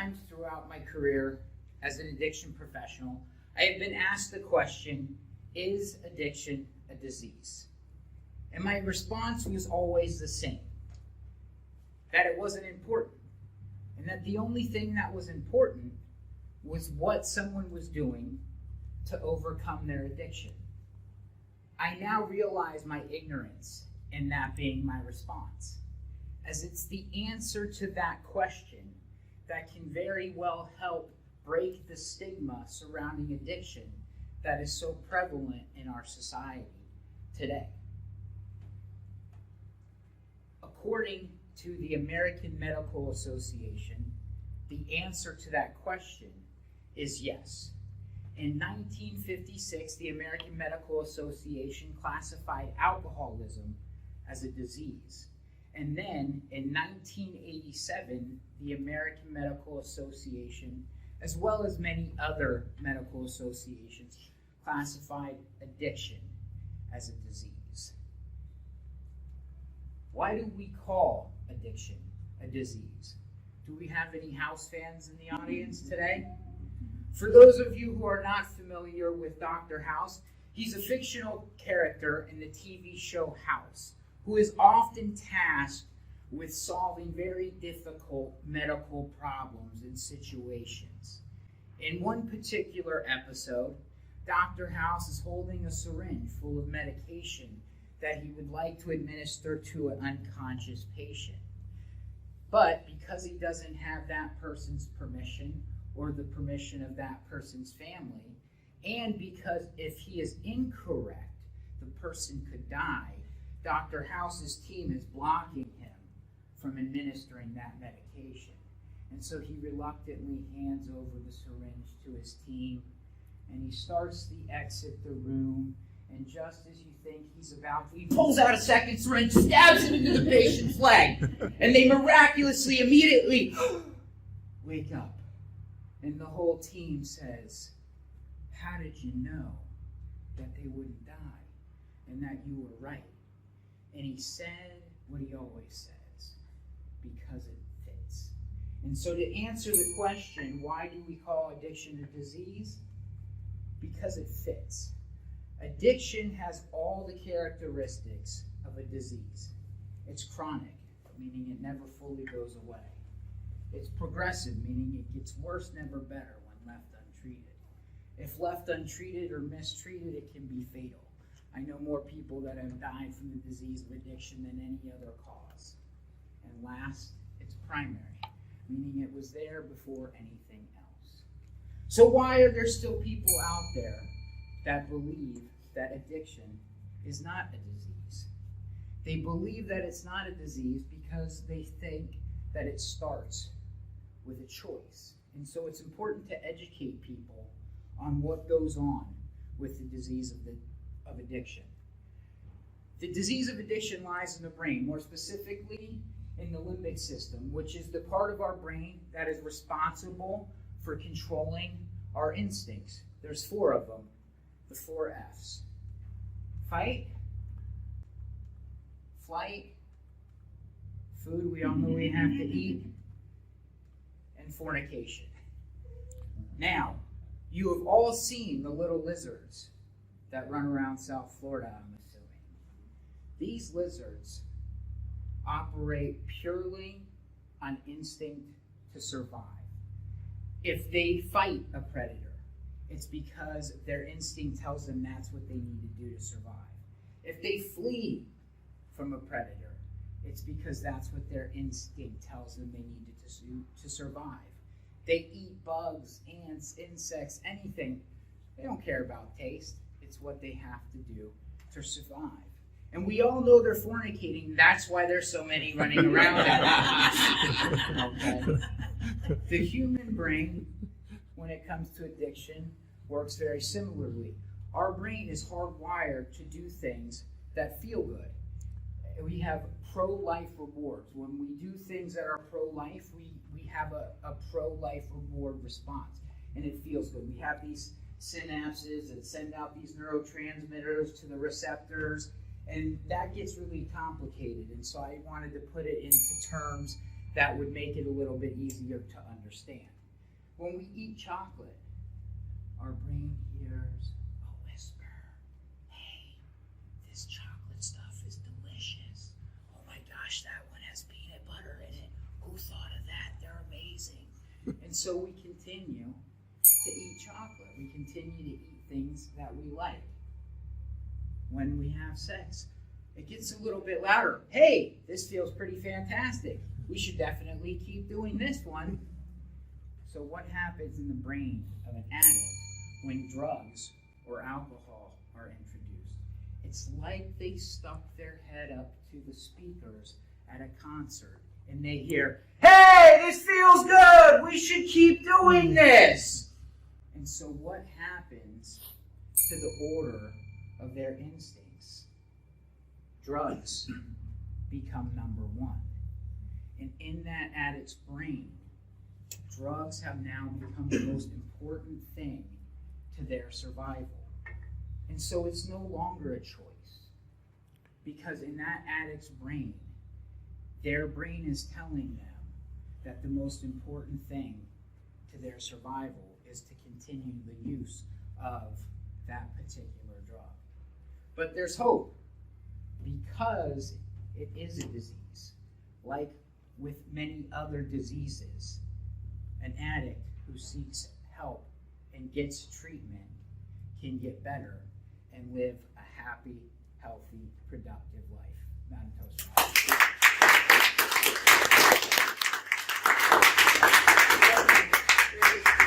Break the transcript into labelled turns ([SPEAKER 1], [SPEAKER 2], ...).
[SPEAKER 1] times throughout my career as an addiction professional, I have been asked the question, is addiction a disease? And my response was always the same, that it wasn't important, and that the only thing that was important was what someone was doing to overcome their addiction. I now realize my ignorance in that being my response, as it's the answer to that question that can very well help break the stigma surrounding addiction that is so prevalent in our society today. According to the American Medical Association, the answer to that question is yes. In 1956, the American Medical Association classified alcoholism as a disease. And then in 1987, the American Medical Association, as well as many other medical associations, classified addiction as a disease. Why do we call addiction a disease? Do we have any house fans in the audience today? For those of you who are not familiar with Dr. House, he's a fictional character in the TV show House, who is often tasked with solving very difficult medical problems and situations. In one particular episode, Dr. House is holding a syringe full of medication that he would like to administer to an unconscious patient. But because he doesn't have that person's permission or the permission of that person's family, and because if he is incorrect, the person could die, Dr. House's team is blocking him from administering that medication. And so he reluctantly hands over the syringe to his team, and he starts to exit the room, and just as you think he's about to, he pulls out a second syringe, stabs it into the patient's leg, and they miraculously, immediately wake up. And the whole team says, how did you know that they wouldn't die and that you were right? And he said what he always says, because it fits. And so to answer the question, why do we call addiction a disease? Because it fits. Addiction has all the characteristics of a disease. It's chronic, meaning it never fully goes away. It's progressive, meaning it gets worse, never better when left untreated. If left untreated or mistreated, it can be fatal. I know more people that have died from the disease of addiction than any other cause. And last, it's primary, meaning it was there before anything else. So why are there still people out there that believe that addiction is not a disease? They believe that it's not a disease because they think that it starts with a choice. And so it's important to educate people on what goes on with the disease of addiction. The disease of addiction lies in the brain, more specifically in the limbic system, which is the part of our brain that is responsible for controlling our instincts. There's 4 of them, the 4 F's. Fight, flight, food we all know we have to eat, and fornication. Now, you have all seen the little lizards that run around South Florida, I'm assuming. These lizards operate purely on instinct to survive. If they fight a predator, it's because their instinct tells them that's what they need to do to survive. If they flee from a predator, it's because that's what their instinct tells them they need to survive. They eat bugs, ants, insects, anything. They don't care about taste. It's what they have to do to survive. And we all know they're fornicating. That's why there's so many running around. Okay. The human brain, when it comes to addiction, works very similarly. Our brain is hardwired to do things that feel good. We have pro-life rewards. When we do things that are pro-life, we have a pro-life reward response, and it feels good. We have these synapses that send out these neurotransmitters to the receptors, and that gets really complicated. And so I wanted to put it into terms that would make it a little bit easier to understand. When we eat chocolate, our brain hears a whisper. Hey, this chocolate stuff is delicious. Oh my gosh, that one has peanut butter in it. Who thought of that? They're amazing. And so we continue to eat chocolate. We continue to eat things that we like. When we have sex, it gets a little bit louder. Hey, this feels pretty fantastic. We should definitely keep doing this one. So what happens in the brain of an addict when drugs or alcohol are introduced? It's like they stuck their head up to the speakers at a concert and they hear, hey, this feels good. We should keep doing this. And so what happens to the order of their instincts? Drugs become number one. And in that addict's brain, drugs have now become the most important thing to their survival. And so it's no longer a choice. Because in that addict's brain, their brain is telling them that the most important thing to their survival is to continue the use of that particular drug. But there's hope, because it is a disease. Like with many other diseases, an addict who seeks help and gets treatment can get better and live a happy, healthy, productive life. Madam Toastmaster.
[SPEAKER 2] Thank you.